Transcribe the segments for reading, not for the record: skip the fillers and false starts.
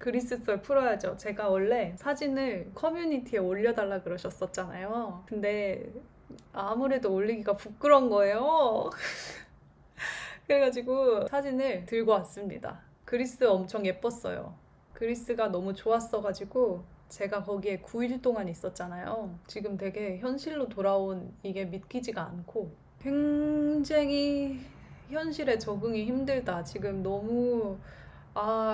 그리스 썰 풀어야죠. 제가 원래 사진을 커뮤니티에 올려달라 그러셨었잖아요. 근데 아무래도 올리기가 부끄러운 거예요. 그래가지고 사진을 들고 왔습니다. 그리스 엄청 예뻤어요. 그리스가 너무 좋았어가지고 제가 거기에 9일 동안 있었잖아요. 지금 되게 현실로 돌아온 이게 믿기지가 않고 굉장히 현실에 적응이 힘들다. 지금 너무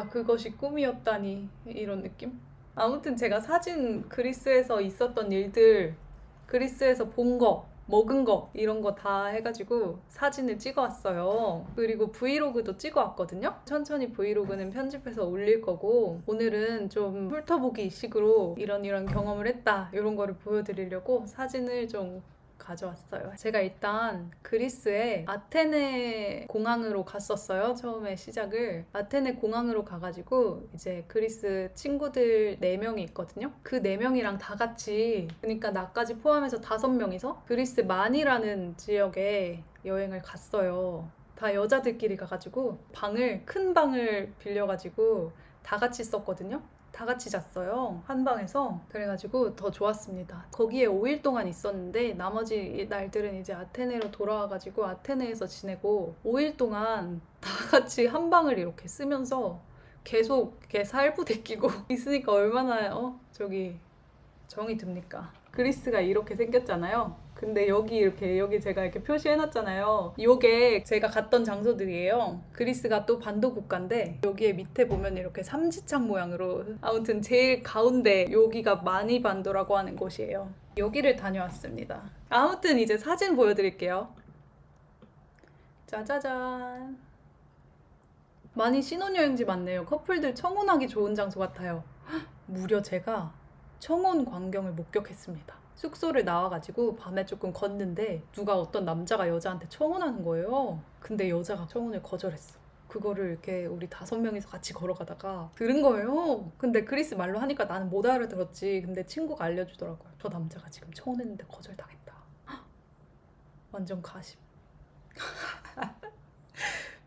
그것이 꿈이었다니 이런 느낌? 아무튼 제가 사진 그리스에서 있었던 일들, 그리스에서 본 거, 먹은 거 이런 거 다 해가지고 사진을 찍어왔어요. 그리고 브이로그도 찍어왔거든요. 천천히 브이로그는 편집해서 올릴 거고 오늘은 좀 훑어보기 식으로 이런 경험을 했다 이런 거를 보여드리려고 사진을 좀 가져왔어요. 제가 일단 그리스의 아테네 공항으로 갔었어요. 처음에 시작을 아테네 공항으로 가가지고 이제 그리스 친구들 4명이 있거든요. 그 4명이랑 다 같이, 그러니까 나까지 포함해서 5명이서 그리스 만이라는 지역에 여행을 갔어요. 다 여자들끼리 가가지고 큰 방을 빌려가지고 다 같이 썼거든요. 다 같이 잤어요. 한 방에서. 그래가지고 더 좋았습니다. 거기에 5일 동안 있었는데 나머지 날들은 이제 아테네로 돌아와가지고 아테네에서 지내고 5일 동안 다 같이 한 방을 이렇게 쓰면서 계속 이렇게 살부대끼고 있으니까 얼마나 정이 듭니까? 그리스가 이렇게 생겼잖아요. 근데 여기 제가 이렇게 표시해놨잖아요. 요게 제가 갔던 장소들이에요. 그리스가 또 반도 국가인데 여기에 밑에 보면 이렇게 삼지창 모양으로, 아무튼 제일 가운데 여기가 마니 반도라고 하는 곳이에요. 여기를 다녀왔습니다. 아무튼 이제 사진 보여드릴게요. 짜자잔. 많이 신혼여행지 많네요. 커플들 청혼하기 좋은 장소 같아요. 무려 제가 청혼 광경을 목격했습니다. 숙소를 나와가지고 밤에 조금 걷는데 누가 어떤 남자가 여자한테 청혼하는 거예요. 근데 여자가 청혼을 거절했어. 그거를 이렇게 우리 5명이서 같이 걸어가다가 들은 거예요. 근데 그리스 말로 하니까 나는 못 알아들었지. 근데 친구가 알려주더라고요. 저 남자가 지금 청혼했는데 거절당했다. 완전 가심.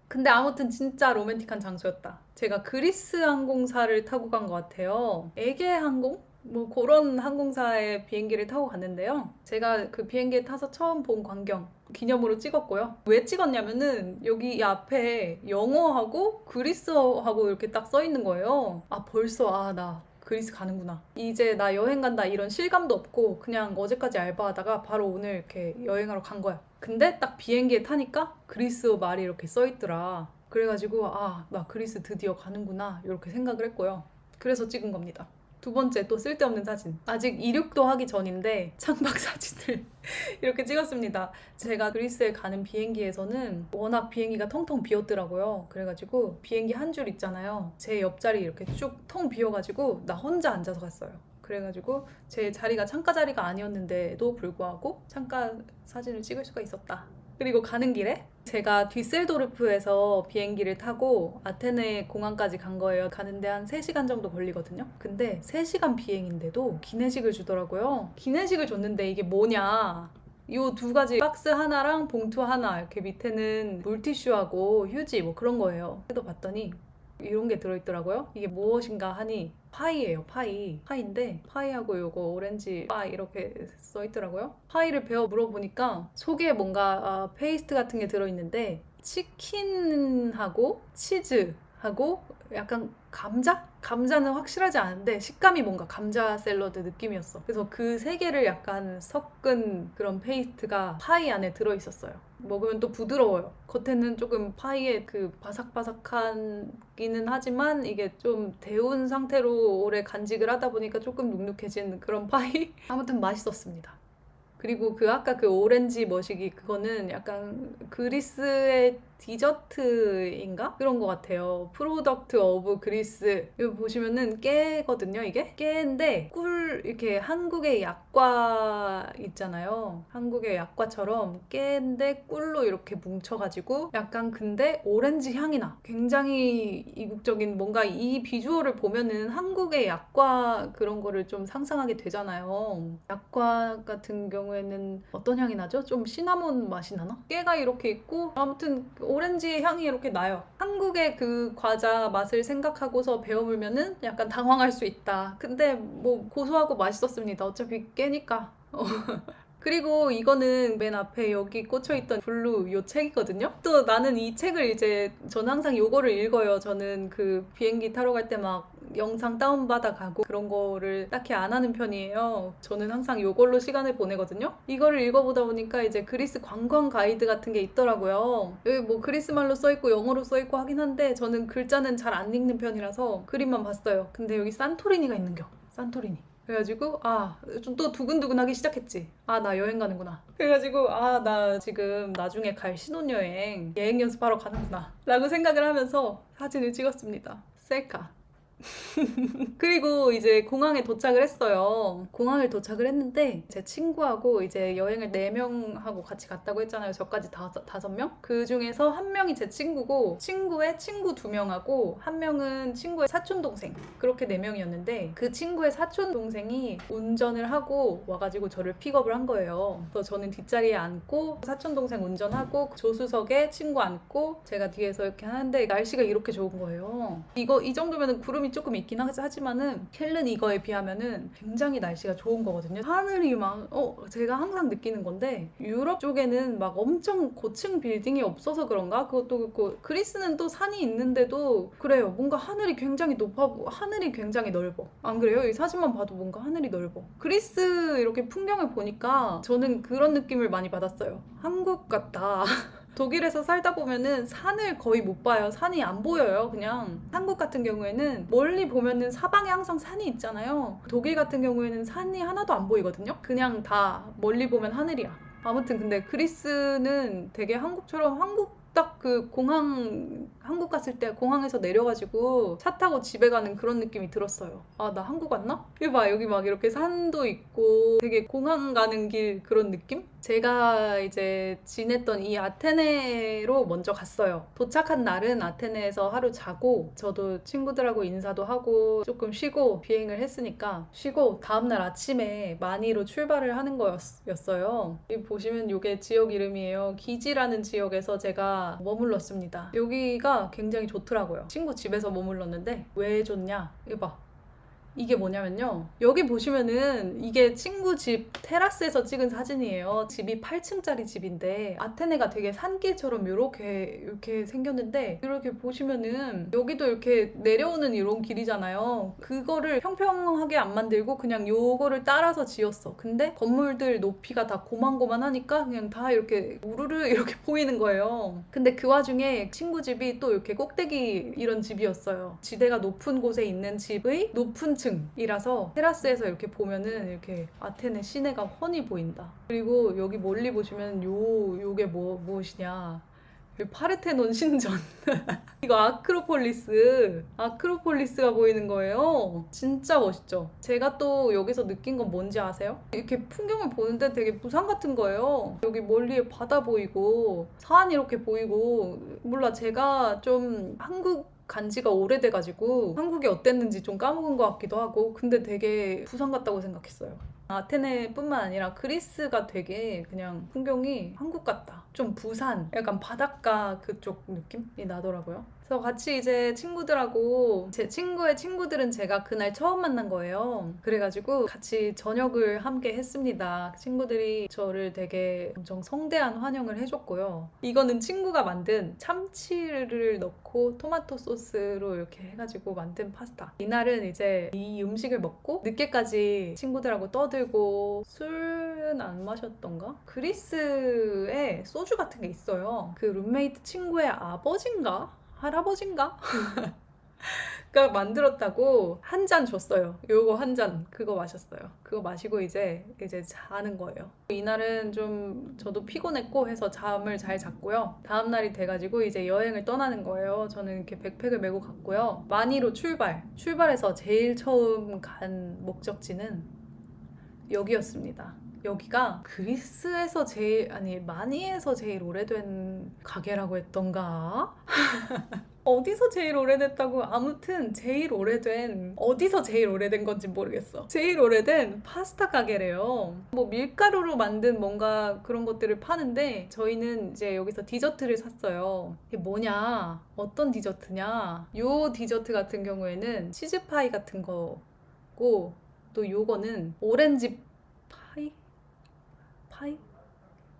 근데 아무튼 진짜 로맨틱한 장소였다. 제가 그리스 항공사를 타고 간 것 같아요. 에게 항공? 뭐 그런 항공사의 비행기를 타고 갔는데요. 제가 그 비행기에 타서 처음 본 광경 기념으로 찍었고요. 왜 찍었냐면은 여기 이 앞에 영어하고 그리스어하고 이렇게 딱 써 있는 거예요. 벌써 나 그리스 가는구나. 이제 나 여행 간다 이런 실감도 없고 그냥 어제까지 알바하다가 바로 오늘 이렇게 여행하러 간 거야. 근데 딱 비행기에 타니까 그리스어 말이 이렇게 써 있더라. 그래가지고 나 그리스 드디어 가는구나 이렇게 생각을 했고요. 그래서 찍은 겁니다. 두 번째, 또 쓸데없는 사진. 아직 이륙도 하기 전인데 창밖 사진을 이렇게 찍었습니다. 제가 그리스에 가는 비행기에서는 워낙 비행기가 텅텅 비었더라고요. 그래가지고 비행기 한 줄 있잖아요. 제 옆자리 이렇게 쭉 텅 비어가지고 나 혼자 앉아서 갔어요. 그래가지고 제 자리가 창가 자리가 아니었는데도 불구하고 창가 사진을 찍을 수가 있었다. 그리고 가는 길에 제가 뒤셀도르프에서 비행기를 타고 아테네 공항까지 간 거예요. 가는데 한 3시간 정도 걸리거든요. 근데 3시간 비행인데도 기내식을 주더라고요. 기내식을 줬는데 이게 뭐냐, 이 2가지 박스 하나랑 봉투 하나, 이렇게 밑에는 물티슈하고 휴지 뭐 그런 거예요. 뜯어봤더니 이런 게 들어있더라고요. 이게 무엇인가 하니 파이예요. 파이인데 파이하고 요거 오렌지 바 이렇게 써있더라고요. 파이를 베어 물어보니까 속에 뭔가 페이스트 같은 게 들어있는데 치킨하고 치즈하고 약간 감자는 확실하지 않은데 식감이 뭔가 감자 샐러드 느낌이었어. 그래서 그 3개를 약간 섞은 그런 페이스트가 파이 안에 들어있었어요. 먹으면 또 부드러워요. 겉에는 조금 파이의 그 바삭바삭하기는 하지만 이게 좀 데운 상태로 오래 간직을 하다 보니까 조금 눅눅해진 그런 파이? 아무튼 맛있었습니다. 그리고 아까 그 오렌지 머시기, 그거는 약간 그리스의 디저트인가? 그런 것 같아요. 프로덕트 오브 그리스. 이거 보시면은 깨거든요, 이게? 깨인데 이렇게 한국의 약과 있잖아요. 한국의 약과처럼 깨인데 꿀로 이렇게 뭉쳐가지고 약간 근데 오렌지 향이 나. 굉장히 이국적인, 뭔가 이 비주얼을 보면은 한국의 약과 그런 거를 좀 상상하게 되잖아요. 약과 같은 경우에는 어떤 향이 나죠? 좀 시나몬 맛이 나나? 깨가 이렇게 있고 아무튼 오렌지 향이 이렇게 나요. 한국의 그 과자 맛을 생각하고서 베어 물면은 약간 당황할 수 있다. 근데 뭐 고소하고 맛있었습니다. 어차피 깨니까. 그리고 이거는 맨 앞에 여기 꽂혀있던 블루 요 책이거든요. 또 나는 이 책을 이제 저는 항상 요거를 읽어요. 저는 그 비행기 타러 갈 때 막 영상 다운받아 가고 그런 거를 딱히 안 하는 편이에요. 저는 항상 요걸로 시간을 보내거든요. 이거를 읽어보다 보니까 이제 그리스 관광 가이드 같은 게 있더라고요. 여기 뭐 그리스 말로 써있고 영어로 써있고 하긴 한데 저는 글자는 잘 안 읽는 편이라서 그림만 봤어요. 근데 여기 산토리니가 있는겨. 산토리니. 그래가지고 좀 또 두근두근하기 시작했지. 나 여행 가는구나. 그래가지고 나 지금 나중에 갈 신혼여행 예행 연습하러 가는구나 라고 생각을 하면서 사진을 찍었습니다. 셀카. 그리고 이제 공항에 도착을 했어요. 공항에 도착을 했는데 제 친구하고 이제 여행을 4명하고 같이 갔다고 했잖아요. 저까지 5명? 그 중에서 한 명이 제 친구고 친구의 친구 2명하고 한 명은 친구의 사촌동생, 그렇게 4명이었는데 그 친구의 사촌동생이 운전을 하고 와가지고 저를 픽업을 한 거예요. 그래서 저는 뒷자리에 앉고 사촌동생 운전하고 조수석에 친구 앉고 제가 뒤에서 이렇게 하는데 날씨가 이렇게 좋은 거예요. 이 정도면 구름이 조금 있긴 하지만은 켈른 이거에 비하면은 굉장히 날씨가 좋은 거거든요. 하늘이 막 제가 항상 느끼는 건데 유럽 쪽에는 막 엄청 고층 빌딩이 없어서 그런가? 그것도 그렇고 그리스는 또 산이 있는데도 그래요. 뭔가 하늘이 굉장히 하늘이 굉장히 넓어. 안 그래요? 이 사진만 봐도 뭔가 하늘이 넓어. 그리스 이렇게 풍경을 보니까 저는 그런 느낌을 많이 받았어요. 한국 같다. 독일에서 살다 보면은 산을 거의 못 봐요. 산이 안 보여요. 그냥 한국 같은 경우에는 멀리 보면은 사방에 항상 산이 있잖아요. 독일 같은 경우에는 산이 하나도 안 보이거든요. 그냥 다 멀리 보면 하늘이야. 아무튼 근데 그리스는 되게 한국처럼 딱 그 한국 갔을 때 공항에서 내려가지고 차 타고 집에 가는 그런 느낌이 들었어요. 나 한국 왔나? 여기 막 이렇게 산도 있고 되게 공항 가는 길 그런 느낌? 제가 이제 지냈던 이 아테네로 먼저 갔어요. 도착한 날은 아테네에서 하루 자고 저도 친구들하고 인사도 하고 조금 쉬고 비행을 했으니까 쉬고 다음날 아침에 마니로 출발을 하는 거였어요. 여기 보시면 이게 지역 이름이에요. 기지라는 지역에서 제가 머물렀습니다. 여기가 굉장히 좋더라고요. 친구 집에서 머물렀는데 왜 좋냐? 이거 봐. 이게 뭐냐면요. 여기 보시면은 이게 친구 집 테라스에서 찍은 사진이에요. 집이 8층짜리 집인데 아테네가 되게 산길처럼 이렇게 생겼는데 이렇게 보시면은 여기도 이렇게 내려오는 이런 길이잖아요. 그거를 평평하게 안 만들고 그냥 요거를 따라서 지었어. 근데 건물들 높이가 다 고만고만하니까 그냥 다 이렇게 우르르 이렇게 보이는 거예요. 근데 그 와중에 친구 집이 또 이렇게 꼭대기 이런 집이었어요. 지대가 높은 곳에 있는 집의 높은 층이라서 테라스에서 이렇게 보면은 이렇게 아테네 시내가 훤히 보인다. 그리고 여기 멀리 보시면 요게 무엇이냐? 파르테논 신전. 이거 아크로폴리스가 보이는 거예요. 진짜 멋있죠? 제가 또 여기서 느낀 건 뭔지 아세요? 이렇게 풍경을 보는데 되게 부산 같은 거예요. 여기 멀리에 바다 보이고 산 이렇게 보이고 몰라, 제가 좀 한국 간지가 오래돼가지고 한국이 어땠는지 좀 까먹은 것 같기도 하고 근데 되게 부산 같다고 생각했어요. 아테네뿐만 아니라 그리스가 되게 그냥 풍경이 한국 같다. 좀 부산, 약간 바닷가 그쪽 느낌이 나더라고요. 그래서 같이 이제 친구들하고 제 친구의 친구들은 제가 그날 처음 만난 거예요. 그래가지고 같이 저녁을 함께 했습니다. 친구들이 저를 되게 엄청 성대한 환영을 해줬고요. 이거는 친구가 만든 참치를 넣고 토마토 소스로 이렇게 해가지고 만든 파스타. 이날은 이제 이 음식을 먹고 늦게까지 친구들하고 떠들고 술은 안 마셨던가? 그리스에 소주 같은 게 있어요. 그 룸메이트 친구의 아버지인가? 할아버지인가? 가 만들었다고 한 잔 줬어요. 요거 한 잔 그거 마셨어요. 그거 마시고 이제 자는 거예요. 이날은 좀 저도 피곤했고 해서 잠을 잘 잤고요. 다음 날이 돼가지고 이제 여행을 떠나는 거예요. 저는 이렇게 백팩을 메고 갔고요. 마니로 출발해서 제일 처음 간 목적지는 여기였습니다. 여기가 그리스에서 마니에서 제일 오래된 가게라고 했던가? 어디서 제일 오래됐다고? 아무튼 제일 오래된, 어디서 제일 오래된 건지 모르겠어. 제일 오래된 파스타 가게래요. 뭐 밀가루로 만든 뭔가 그런 것들을 파는데 저희는 이제 여기서 디저트를 샀어요. 이게 뭐냐? 어떤 디저트냐? 요 디저트 같은 경우에는 치즈파이 같은 거고, 또 요거는 오렌지 파이? 파이?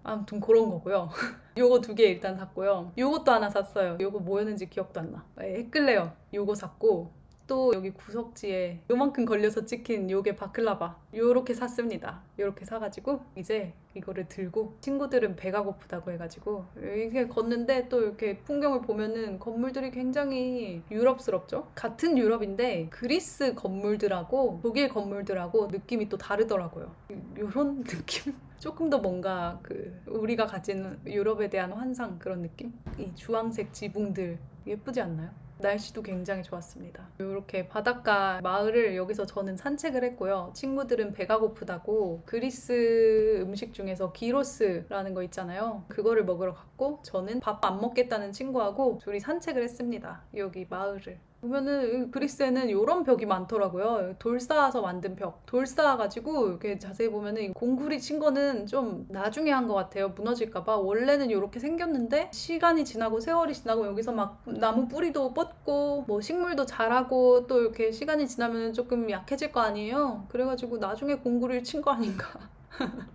아무튼 그런 거고요. 요거 2개 일단 샀고요. 요것도 하나 샀어요. 요거 뭐였는지 기억도 안 나. 에클레어 요거 샀고, 또 여기 구석지에 요만큼 걸려서 찍힌 요게 바클라바 요렇게 샀습니다. 요렇게 사가지고 이제 이거를 들고, 친구들은 배가 고프다고 해가지고 이렇게 걷는데 또 이렇게 풍경을 보면은 건물들이 굉장히 유럽스럽죠. 같은 유럽인데 그리스 건물들하고 독일 건물들하고 느낌이 또 다르더라고요. 요런 느낌? 조금 더 뭔가 그 우리가 가진 유럽에 대한 환상, 그런 느낌? 이 주황색 지붕들 예쁘지 않나요? 날씨도 굉장히 좋았습니다. 이렇게 바닷가 마을을 여기서 저는 산책을 했고요. 친구들은 배가 고프다고 그리스 음식 중에서 기로스라는 거 있잖아요. 그거를 먹으러 갔고, 저는 밥 안 먹겠다는 친구하고 둘이 산책을 했습니다. 여기 마을을. 보면은 그리스에는 이런 벽이 많더라고요. 돌 쌓아서 만든 벽. 돌 쌓아가지고 이렇게 자세히 보면은 공구리 친 거는 좀 나중에 한 것 같아요. 무너질까봐. 원래는 이렇게 생겼는데 시간이 지나고 세월이 지나고 여기서 막 나무 뿌리도 뻗고 뭐 식물도 자라고 또 이렇게 시간이 지나면 조금 약해질 거 아니에요. 그래가지고 나중에 공구리를 친 거 아닌가.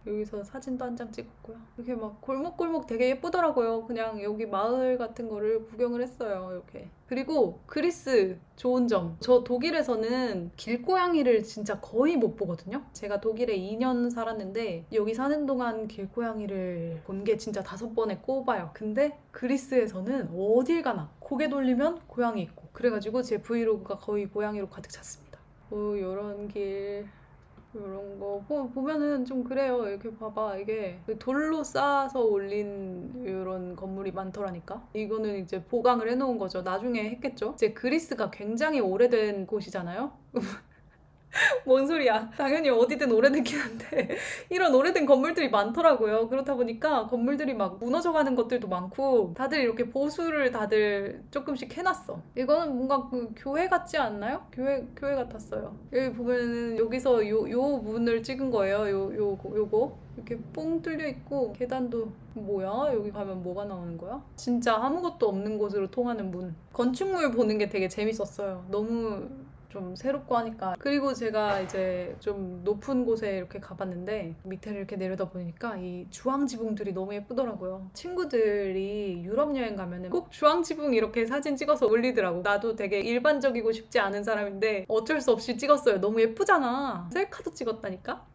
여기서 사진도 한 장 찍었고요. 이렇게 막 골목골목 되게 예쁘더라고요. 그냥 여기 마을 같은 거를 구경을 했어요. 이렇게. 그리고 그리스 좋은 점. 저 독일에서는 길고양이를 진짜 거의 못 보거든요. 제가 독일에 2년 살았는데 여기 사는 동안 길고양이를 본 게 진짜 5번에 꼽아요. 근데 그리스에서는 어딜 가나 고개 돌리면 고양이 있고. 그래가지고 제 브이로그가 거의 고양이로 가득 찼습니다. 요런 길. 이런 거 보면은 좀 그래요. 이렇게 봐봐. 이게 돌로 쌓아서 올린 이런 건물이 많더라니까. 이거는 이제 보강을 해놓은 거죠. 나중에 했겠죠. 이제 그리스가 굉장히 오래된 곳이잖아요. 뭔 소리야. 당연히 어디든 오래됐긴 한데 이런 오래된 건물들이 많더라고요. 그렇다 보니까 건물들이 막 무너져가는 것들도 많고, 다들 이렇게 보수를 다들 조금씩 해놨어. 이거는 뭔가 그 교회 같지 않나요? 교회 같았어요. 여기 보면은 여기서 요 문을 찍은 거예요. 요거 이렇게 뽕 뚫려 있고, 계단도 뭐야? 여기 가면 뭐가 나오는 거야? 진짜 아무것도 없는 곳으로 통하는 문. 건축물 보는 게 되게 재밌었어요. 너무 좀 새롭고 하니까. 그리고 제가 이제 좀 높은 곳에 이렇게 가봤는데 밑에를 이렇게 내려다 보니까 이 주황지붕들이 너무 예쁘더라고요. 친구들이 유럽 여행 가면은 꼭 주황지붕 이렇게 사진 찍어서 올리더라고. 나도 되게 일반적이고 쉽지 않은 사람인데 어쩔 수 없이 찍었어요. 너무 예쁘잖아. 셀카도 찍었다니까?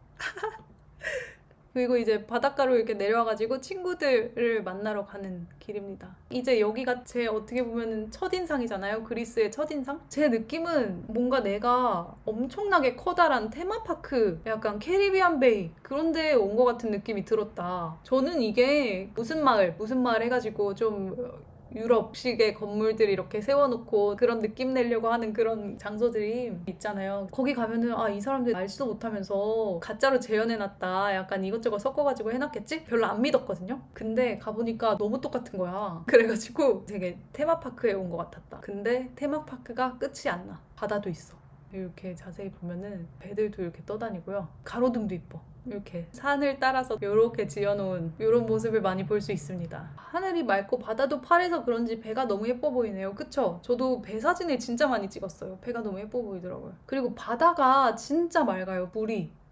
그리고 이제 바닷가로 이렇게 내려와가지고 친구들을 만나러 가는 길입니다. 이제 여기가 제 어떻게 보면 첫인상이잖아요. 그리스의 첫인상? 제 느낌은 뭔가 내가 엄청나게 커다란 테마파크, 약간 캐리비안 베이 그런 데에 온 것 같은 느낌이 들었다. 저는 이게 무슨 마을 해가지고 좀 유럽식의 건물들이 이렇게 세워놓고 그런 느낌 내려고 하는 그런 장소들이 있잖아요. 거기 가면은 이 사람들 알지도 못하면서 가짜로 재현해놨다, 약간 이것저것 섞어가지고 해놨겠지? 별로 안 믿었거든요. 근데 가보니까 너무 똑같은 거야. 그래가지고 되게 테마파크에 온 것 같았다. 근데 테마파크가 끝이 안 나. 바다도 있어. 이렇게 자세히 보면은 배들도 이렇게 떠다니고요. 가로등도 이뻐. 이렇게 산을 따라서 이렇게 지어놓은 이런 모습을 많이 볼 수 있습니다. 하늘이 맑고 바다도 파래서 그런지 배가 너무 예뻐 보이네요. 그쵸? 저도 배 사진을 진짜 많이 찍었어요. 배가 너무 예뻐 보이더라고요. 그리고 바다가 진짜 맑아요.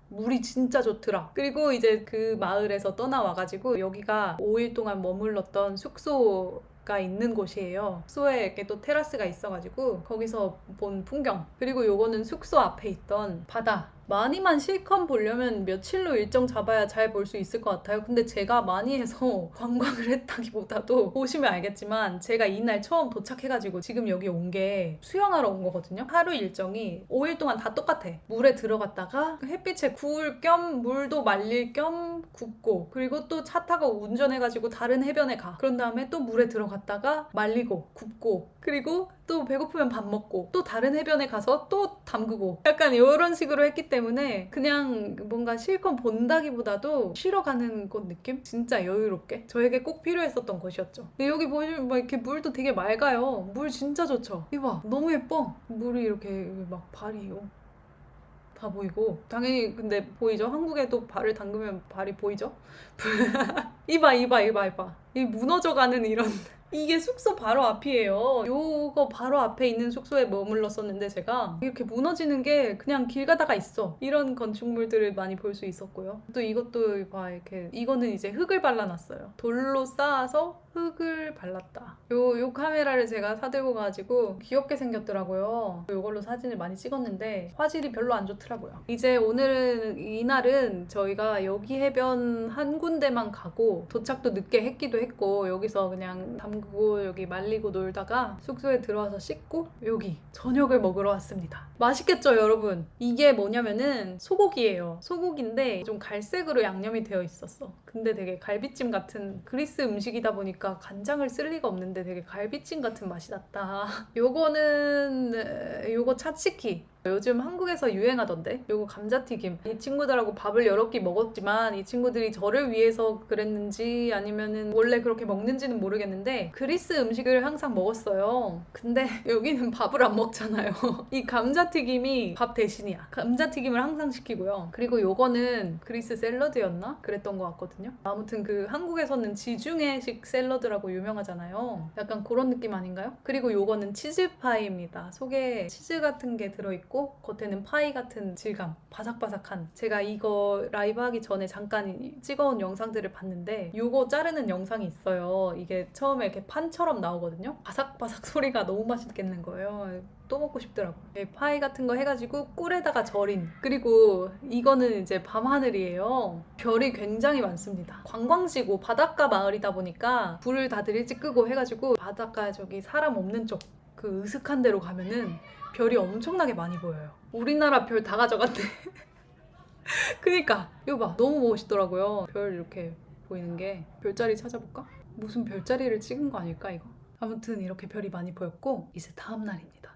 물이 진짜 좋더라. 그리고 이제 그 마을에서 떠나와가지고 여기가 5일 동안 머물렀던 숙소가 있는 곳이에요. 숙소에 이렇게 또 테라스가 있어가지고 거기서 본 풍경, 그리고 요거는 숙소 앞에 있던 바다. 많이만 실컷 보려면 며칠로 일정 잡아야 잘 볼 수 있을 것 같아요. 근데 제가 많이 해서 관광을 했다기보다도 보시면 알겠지만 제가 이날 처음 도착해가지고 지금 여기 온 게 수영하러 온 거거든요. 하루 일정이 5일 동안 다 똑같아. 물에 들어갔다가 햇빛에 구울 겸 물도 말릴 겸 굽고, 그리고 또 차 타고 운전해가지고 다른 해변에 가. 그런 다음에 또 물에 들어갔다가 말리고 굽고 그리고 또 배고프면 밥 먹고 또 다른 해변에 가서 또 담그고 약간 이런 식으로 했기 때문에 그냥 뭔가 실컷 본다기보다도 쉬러 가는 곳 느낌? 진짜 여유롭게 저에게 꼭 필요했었던 곳이었죠. 근데 여기 보시면 막 이렇게 물도 되게 맑아요. 물 진짜 좋죠. 이봐 너무 예뻐. 물이 이렇게 막 발이 다 보이고 당연히 근데 보이죠? 한국에도 발을 담그면 발이 보이죠? 이봐 이 무너져가는 이런 이게 숙소 바로 앞이에요. 요거 바로 앞에 있는 숙소에 머물렀었는데 제가 이렇게 무너지는 게 그냥 길 가다가 있어. 이런 건축물들을 많이 볼 수 있었고요. 또 이것도 봐 이렇게 이거는 이제 흙을 발라놨어요. 돌로 쌓아서 흙을 발랐다. 요 카메라를 제가 사들고 가지고 귀엽게 생겼더라고요. 요걸로 사진을 많이 찍었는데 화질이 별로 안 좋더라고요. 이제 오늘은 이날은 저희가 여기 해변 한 군데만 가고 도착도 늦게 했기도 했고 여기서 그냥 담그고 여기 말리고 놀다가 숙소에 들어와서 씻고 여기 저녁을 먹으러 왔습니다. 맛있겠죠 여러분? 이게 뭐냐면은 소고기예요. 소고기인데 좀 갈색으로 양념이 되어 있었어. 근데 되게 갈비찜 같은 그리스 음식이다 보니까 간장을 쓸 리가 없는데 되게 갈비찜 같은 맛이 났다. 요거 차치키. 요즘 한국에서 유행하던데 요거 감자튀김. 이 친구들하고 밥을 여러 끼 먹었지만 이 친구들이 저를 위해서 그랬는지 아니면은 원래 그렇게 먹는지는 모르겠는데 그리스 음식을 항상 먹었어요. 근데 여기는 밥을 안 먹잖아요. 이 감자튀김이 밥 대신이야. 감자튀김을 항상 시키고요. 그리고 요거는 그리스 샐러드였나? 그랬던 것 같거든요. 아무튼 그 한국에서는 지중해식 샐러드라고 유명하잖아요. 약간 그런 느낌 아닌가요? 그리고 요거는 치즈파이입니다. 속에 치즈 같은 게 들어있고 겉에는 파이 같은 질감, 바삭바삭한. 제가 이거 라이브 하기 전에 잠깐 찍어온 영상들을 봤는데 요거 자르는 영상이 있어요. 이게 처음에 이렇게 판처럼 나오거든요. 바삭바삭 소리가 너무 맛있겠는 거예요. 또 먹고 싶더라고요. 파이 같은 거 해가지고 꿀에다가 절인. 그리고 이거는 이제 밤하늘이에요. 별이 굉장히 많습니다. 관광지고 바닷가 마을이다 보니까 불을 다들 일찍 끄고 해가지고 바닷가 저기 사람 없는 쪽 그 으슥한 데로 가면은 별이 엄청나게 많이 보여요. 우리나라 별 다 가져갔네. 그니까 이거 봐 너무 멋있더라고요. 별 이렇게 보이는 게. 별자리 찾아볼까? 무슨 별자리를 찍은 거 아닐까 이거? 아무튼 이렇게 별이 많이 보였고 이제 다음 날입니다.